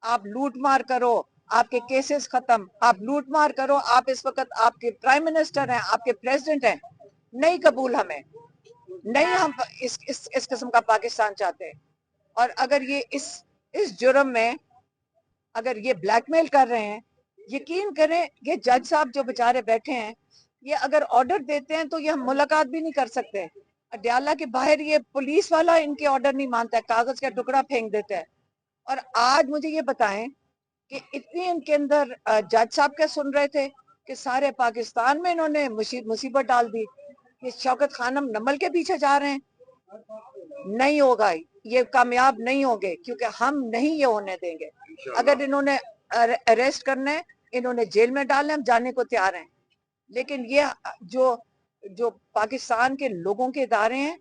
آپ لوٹ مار کرو، آپ کے کیسز ختم، آپ لوٹ مار کرو، آپ اس وقت آپ کے پرائم منسٹر ہیں، آپ کے پریزیڈنٹ ہیں، نہیں قبول ہمیں، نہیں ہم اس قسم کا پاکستان چاہتے ہیں۔ اور اگر یہ اس جرم میں اگر یہ بلیک میل کر رہے ہیں، یقین کریں یہ جج صاحب جو بےچارے بیٹھے ہیں، یہ اگر آرڈر دیتے ہیں تو یہ ہم ملاقات بھی نہیں کر سکتے۔ اڈیالہ کے باہر یہ پولیس والا ان کے آرڈر نہیں مانتا ہے، کاغذ کا ٹکڑا پھینک دیتا ہے۔ اور آج مجھے یہ بتائیں کہ اتنی ان کے اندر جج صاحب کیا سن رہے تھے کہ سارے پاکستان میں انہوں نے مصیبت ڈال دی کہ شوکت خانم نمل کے پیچھے جا رہے ہیں۔ نہیں ہوگا، یہ کامیاب نہیں ہوگے، کیونکہ ہم نہیں یہ ہونے دیں گے۔ اگر انہوں نے اریسٹ کرنے، انہوں نے جیل میں ڈالنے، ہم جانے کو تیار ہیں، لیکن یہ جو پاکستان کے لوگوں کے ادارے ہیں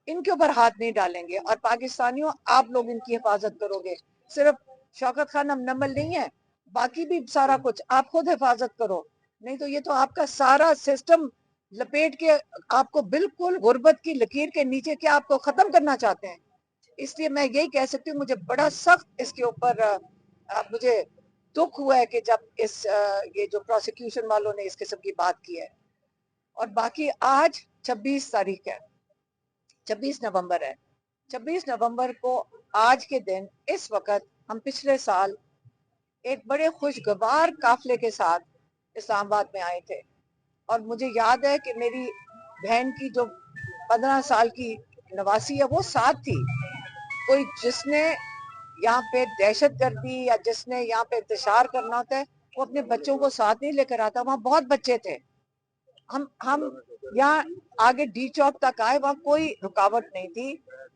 ان کے اوپر ہاتھ نہیں ڈالیں گے۔ اور پاکستانیوں آپ لوگ ان کی حفاظت کرو گے، صرف شوکت خانم نمل نہیں ہے، باقی بھی سارا کچھ آپ خود حفاظت کرو، نہیں تو یہ تو آپ کا سارا سسٹم لپیٹ کے آپ کو بالکل غربت کی لکیر کے نیچے کیا آپ کو ختم کرنا چاہتے ہیں۔ اس لیے میں یہی کہہ سکتی ہوں، مجھے بڑا سخت اس کے اوپر مجھے دکھ ہوا ہے کہ جب یہ جو پروسیکیوشن والوں نے اس قسم کی بات کی ہے۔ اور باقی آج 26 تاریخ ہے، 26 نومبر ہے، 26 نومبر کو آج کے دن اس وقت ہم پچھلے سال ایک بڑے خوشگوار قافلے کے ساتھ اسلام آباد میں آئے تھے، اور مجھے یاد ہے کہ میری بہن کی جو 15 سال کی نواسی ہے وہ ساتھ تھی۔ کوئی جس نے یہاں پہ دہشت گردی یا جس نے یہاں پہ انتشار کرنا ہوتا ہے وہ اپنے بچوں کو ساتھ نہیں لے کر آتا۔ وہاں بہت بچے تھے، ہم یہاں آگے ڈی چوک تک آئے، وہاں کوئی رکاوٹ نہیں تھی،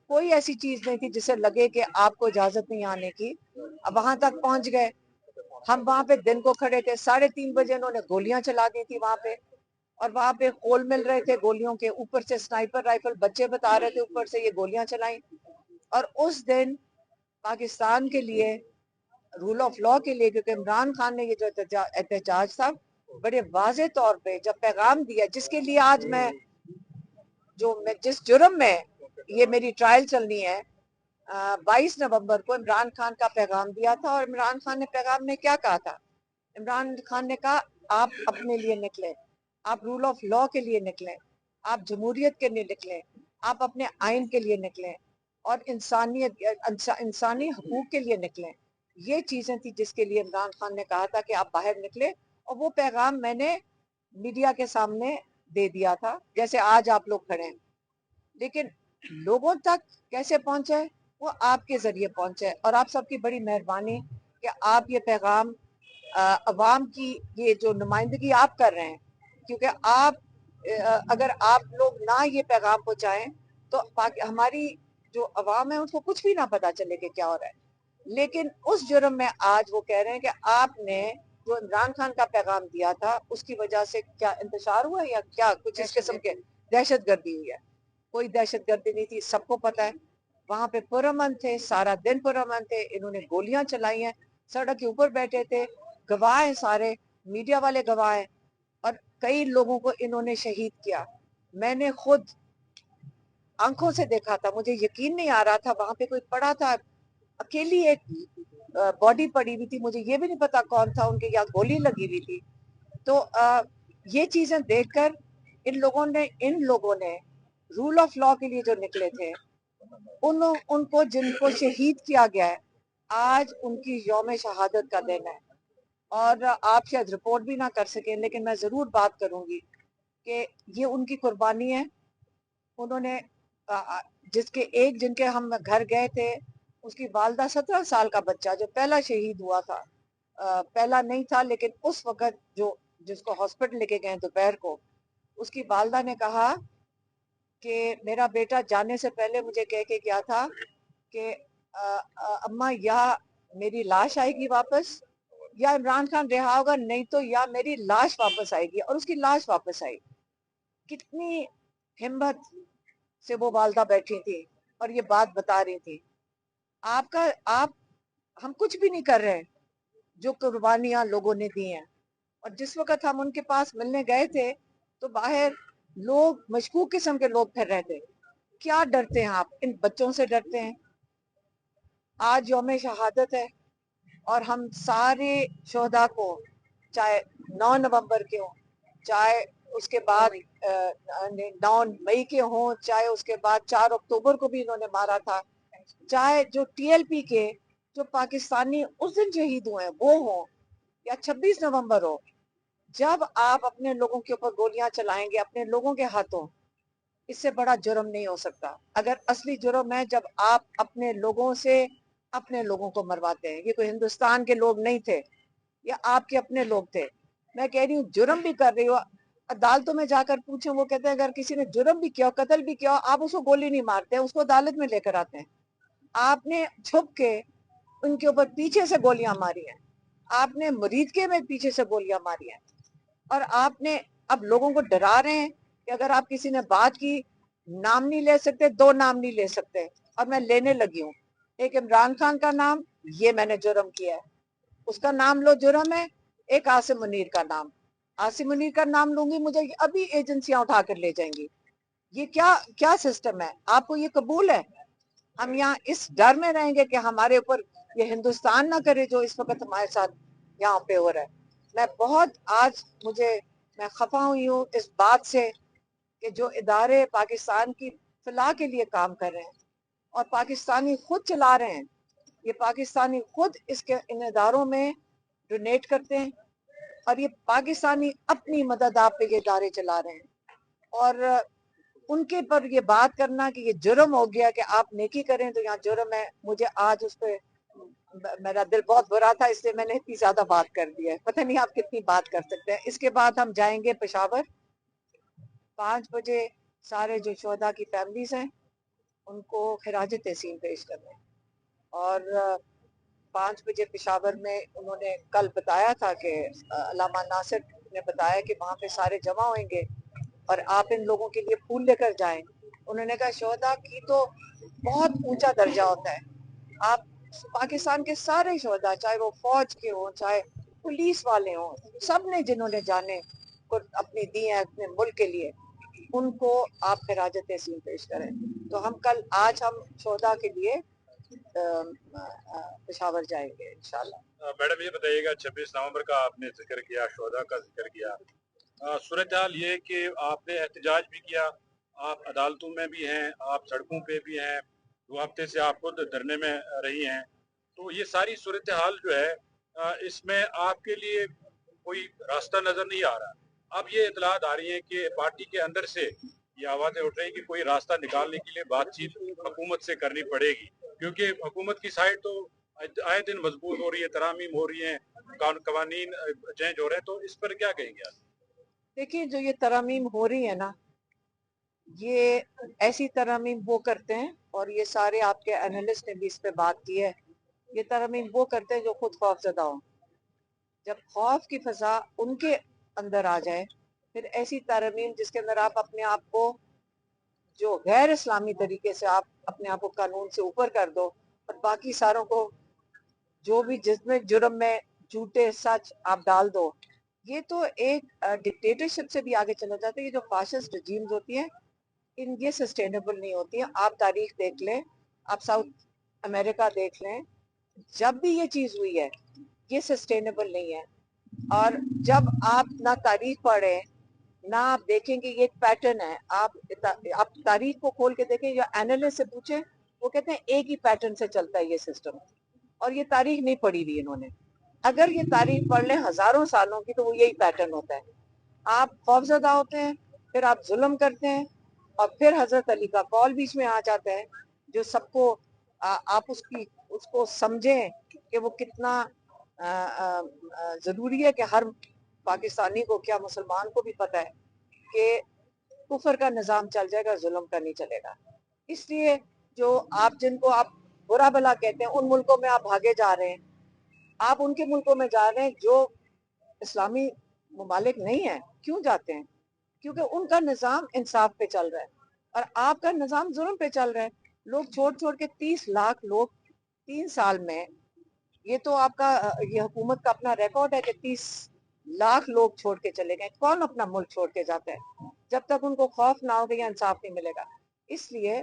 کوئی ایسی چیز نہیں تھی جسے لگے کہ آپ کو اجازت نہیں آنے کی۔ اب وہاں تک پہنچ گئے، ہم وہاں پہ دن کو کھڑے تھے، 3:30 بجے انہوں نے گولیاں چلا دی تھی وہاں پہ، اور وہاں پہ خول مل رہے تھے گولیوں کے، اوپر سے سنائپر رائفل بچے بتا رہے تھے اوپر سے یہ گولیاں چلائیں۔ اور اس دن پاکستان کے لیے، رول آف لا کے لیے، کیونکہ عمران خان نے یہ جو احتجاج تھا بڑے واضح طور پہ جب پیغام دیا، جس کے لیے آج میں جس جرم میں یہ میری ٹرائل چلنی ہے، 22 نومبر کو عمران خان کا پیغام دیا تھا۔ اور عمران خان نے پیغام میں کیا کہا تھا؟ عمران خان نے کہا آپ اپنے لیے نکلیں، آپ رول آف لا کے لیے نکلیں، آپ جمہوریت کے لیے نکلیں، آپ اپنے آئین کے لیے نکلیں، اور انسانی حقوق کے لیے نکلیں۔ یہ چیزیں تھی جس کے لیے عمران خان نے کہا تھا کہ آپ باہر نکلیں، اور وہ پیغام میں نے میڈیا کے سامنے دے دیا تھا جیسے آج آپ لوگ کھڑے ہیں۔ لیکن لوگوں تک کیسے پہنچے؟ وہ آپ کے ذریعے پہنچے، اور آپ سب کی بڑی مہربانی کہ آپ یہ پیغام عوام کی یہ جو نمائندگی آپ کر رہے ہیں، کیونکہ اگر آپ لوگ نہ یہ پیغام پہنچائیں تو ہماری جو عوام ہے ان کو کچھ بھی نہ پتا چلے کہ کیا ہو رہا ہے۔ لیکن اس جرم میں آج وہ کہہ رہے ہیں کہ آپ نے جو عمران خان کا پیغام دیا تھا اس کی وجہ سے کیا انتشار ہوا یا کیا کچھ اس قسم کے دہشت گردی ہوئی ہے۔ کوئی دہشت گردی نہیں تھی، سب کو پتا ہے۔ وہاں پہ پرامن تھے، سارا دن پرامن تھے، انہوں نے گولیاں چلائی ہیں، سڑک کے اوپر بیٹھے تھے، گواہ ہیں، سارے میڈیا والے گواہ ہیں، اور کئی لوگوں کو انہوں نے شہید کیا۔ میں نے خود آنکھوں سے دیکھا تھا، مجھے یقین نہیں آ رہا تھا، وہاں پہ کوئی پڑا تھا، اکیلی ایک باڈی پڑی ہوئی تھی، مجھے یہ بھی نہیں پتا کون تھا، ان کے یہاں گولی لگی ہوئی تھی۔ تو یہ چیزیں دیکھ کر ان لوگوں نے رول آف لا کے لیے جو نکلے تھے، ان کو جن کو شہید کیا گیا ہے، آج ان کی یوم شہادت کا دن ہے۔ اور آپ شاید رپورٹ بھی نہ کر سکیں، لیکن میں ضرور بات کروں گی کہ یہ ان کی قربانی ہے۔ انہوں نے جن کے ہم گھر گئے تھے، اس کی والدہ 17 سال کا بچہ جو پہلا شہید ہوا تھا، پہلا نہیں تھا لیکن اس وقت جس کو ہاسپٹل لے کے گئے دوپہر کو، اس کی والدہ نے کہا کہ میرا بیٹا جانے سے پہلے مجھے کہہ کے گیا تھا کہ اماں یا میری لاش آئے گی واپس، یا عمران خان رہا ہوگا، نہیں تو یا میری لاش واپس آئے گی۔ اور اس کی لاش واپس آئی۔ کتنی ہمت سے وہ والدہ بیٹھی تھی اور یہ بات بتا رہی تھی۔ ہم کچھ بھی نہیں کر رہے جو قربانیاں لوگوں نے دی ہیں۔ اور جس وقت ہم ان کے پاس ملنے گئے تھے تو باہر لوگ مشکوک قسم کے لوگ پھر رہے تھے۔ کیا ڈرتے ہیں آپ؟ ان بچوں سے ڈرتے ہیں؟ آج یوم شہادت ہے، اور ہم سارے شہداء کو، چاہے 9 نومبر کے ہوں، چاہے اس کے بعد 9 مئی کے ہوں، چاہے اس کے بعد 4 اکتوبر کو بھی انہوں نے مارا تھا، چاہے جو ٹی ایل پی کے جو پاکستانی اس دن شہید ہوئے ہیں وہ ہوں، یا 26 نومبر ہو، جب آپ اپنے لوگوں کے اوپر گولیاں چلائیں گے اپنے لوگوں کے ہاتھوں، اس سے بڑا جرم نہیں ہو سکتا۔ اگر اصلی جرم ہے جب آپ اپنے لوگوں سے اپنے لوگوں کو مرواتے ہیں۔ یہ کوئی ہندوستان کے لوگ نہیں تھے، یہ آپ کے اپنے لوگ تھے۔ میں کہہ رہی ہوں جرم بھی کر رہی ہو، عدالتوں میں جا کر پوچھیں، وہ کہتے ہیں اگر کسی نے جرم بھی کیا، قتل بھی کیا، آپ اس کو گولی نہیں مارتے، اس کو عدالت میں لے کر آتے ہیں۔ آپ نے چھپ کے ان کے اوپر پیچھے سے گولیاں ماری ہیں، آپ نے مریدکے میں پیچھے سے گولیاں ماری ہیں، اور آپ نے اب لوگوں کو ڈرا رہے ہیں کہ اگر آپ کسی نے بات کی، نام نہیں لے سکتے، 2 نام نہیں لے سکتے، اور میں لینے لگی ہوں۔ ایک عمران خان کا نام، یہ میں نے جرم کیا ہے، اس کا نام لو جرم ہے۔ ایک عاصم منیر کا نام، عاصم منیر کا نام لوں گی، مجھے ابھی ایجنسیاں اٹھا کر لے جائیں گی۔ یہ کیا سسٹم ہے؟ آپ کو یہ قبول ہے؟ ہم یہاں اس ڈر میں رہیں گے کہ ہمارے اوپر یہ ہندوستان نہ کرے جو اس وقت ہمارے ساتھ یہاں پہ ہو رہا ہے۔ میں بہت آج میں خفا ہوئی ہوں اس بات سے کہ جو ادارے پاکستان کی فلاح کے لیے کام کر رہے ہیں اور پاکستانی خود چلا رہے ہیں، یہ پاکستانی خود ان اداروں میں ڈونیٹ کرتے ہیں، اور یہ پاکستانی اپنی مدد آپ پہ یہ ادارے چلا رہے ہیں، اور ان کے پر یہ بات کرنا کہ یہ جرم ہو گیا کہ آپ نیکی کریں تو یہاں جرم ہے، مجھے آج اس پہ میرا دل بہت برا تھا، اس لیے میں نے اتنی زیادہ بات کر دی ہے۔ پتہ نہیں آپ کتنی بات کر سکتے ہیں۔ اس کے بعد ہم جائیں گے پشاور، 5 بجے سارے جو شہداء کی فیملیز ہیں ان کو خراج تحسین پیش کرنے، اور 5 بجے پشاور میں انہوں نے کل بتایا تھا کہ علامہ ناصر نے بتایا کہ وہاں پہ سارے جمع ہوئیں گے اور آپ ان لوگوں کے لیے پھول لے کر جائیں۔ انہوں نے کہا شہداء کی تو بہت اونچا درجہ ہوتا ہے، آپ پاکستان کے سارے شہداء، چاہے وہ فوج کے ہوں، چاہے پولیس والے ہوں، سب نے جنہوں نے جانے اپنی دی ہیں اپنے ملک کے لیے، ان کو آپ خراج تحسین پیش کریں۔ تو آج ہم شہداء کے لیے پشاور جائیں گے انشاءاللہ۔ میڈم یہ بتائیے گا 26 نومبر کا آپ نے ذکر کیا، شہداء کا ذکر کیا، صورتحال یہ کہ آپ نے احتجاج بھی کیا، آپ عدالتوں میں بھی ہیں، آپ سڑکوں پہ بھی ہیں، 2 ہفتے سے آپ خود دھرنے میں رہی ہیں، تو یہ ساری صورتحال جو ہے اس میں آپ کے لیے کوئی راستہ نظر نہیں آ رہا۔ اب یہ اطلاعات آ رہی ہیں کہ پارٹی کے اندر سے یہ آوازیں اٹھ رہی ہیں کہ کوئی راستہ نکالنے کے لیے بات چیت حکومت سے کرنی پڑے گی، کیونکہ حکومت کی سائڈ تو آئے دن مضبوط ہو رہی ہے، ترامیم ہو رہی ہیں، قوانین چینج ہو رہے ہیں، تو اس پر کیا کہیں گے آپ؟ دیکھیے جو یہ ترامیم ہو رہی ہے نا، یہ ایسی ترامیم وہ کرتے ہیں، اور یہ سارے آپ کے انالسٹ نے بھی اس پہ بات کی ہے، یہ ترامیم وہ کرتے ہیں جو خود خوف زدہ ہوں۔ جب خوف کی فضا ان کے اندر آ جائے، پھر ایسی ترامیم جس کے اندر آپ اپنے آپ کو جو غیر اسلامی طریقے سے آپ اپنے آپ کو قانون سے اوپر کر دو، اور باقی ساروں کو جو بھی جس میں جرم میں جھوٹے سچ آپ ڈال دو، یہ تو ایک ڈکٹیٹرشپ سے بھی آگے چلا جاتا ہے۔ یہ جو فاشسٹ رجیمز ہوتی ہیں یہ سسٹینیبل نہیں ہوتی ہیں۔ آپ تاریخ دیکھ لیں، آپ ساؤتھ امریکہ دیکھ لیں، جب بھی یہ چیز ہوئی ہے یہ سسٹینیبل نہیں ہے۔ اور جب آپ نہ تاریخ پڑھیں نہ آپ دیکھیں کہ یہ ایک پیٹرن ہے، آپ تاریخ کو کھول کے دیکھیں یا اینالسٹ سے پوچھیں، وہ کہتے ہیں ایک ہی پیٹرن سے چلتا ہے یہ سسٹم، اور یہ تاریخ نہیں پڑھی ہوئی انہوں نے۔ اگر یہ تاریخ پڑھ لیں ہزاروں سالوں کی تو وہ یہی پیٹرن ہوتا ہے، آپ خوفزدہ ہوتے ہیں، پھر آپ ظلم کرتے ہیں، اور پھر حضرت علی کا قول بیچ میں آ جاتا ہے جو سب کو آپ اس کو سمجھیں کہ وہ کتنا ضروری ہے، کہ ہر پاکستانی کو کیا مسلمان کو بھی پتہ ہے کہ کفر کا نظام چل جائے گا، ظلم کا نہیں چلے گا۔ اس لیے جو جن کو آپ برا بھلا کہتے ہیں، ان ملکوں میں آپ بھاگے جا رہے ہیں، آپ ان کے ملکوں میں جا رہے ہیں جو اسلامی ممالک نہیں ہیں۔ کیوں جاتے ہیں؟ کیونکہ ان کا نظام انصاف پہ چل رہا ہے اور آپ کا نظام ظلم پہ چل رہا ہے۔ لوگ چھوڑ کے 30 لاکھ لوگ 3 سال میں، یہ تو آپ کا یہ حکومت کا اپنا ریکارڈ ہے کہ 30 لاکھ لوگ چھوڑ کے چلے گئے۔ کون اپنا ملک چھوڑ کے جاتا ہے جب تک ان کو خوف نہ ہو کہ یہ انصاف نہیں ملے گا؟ اس لیے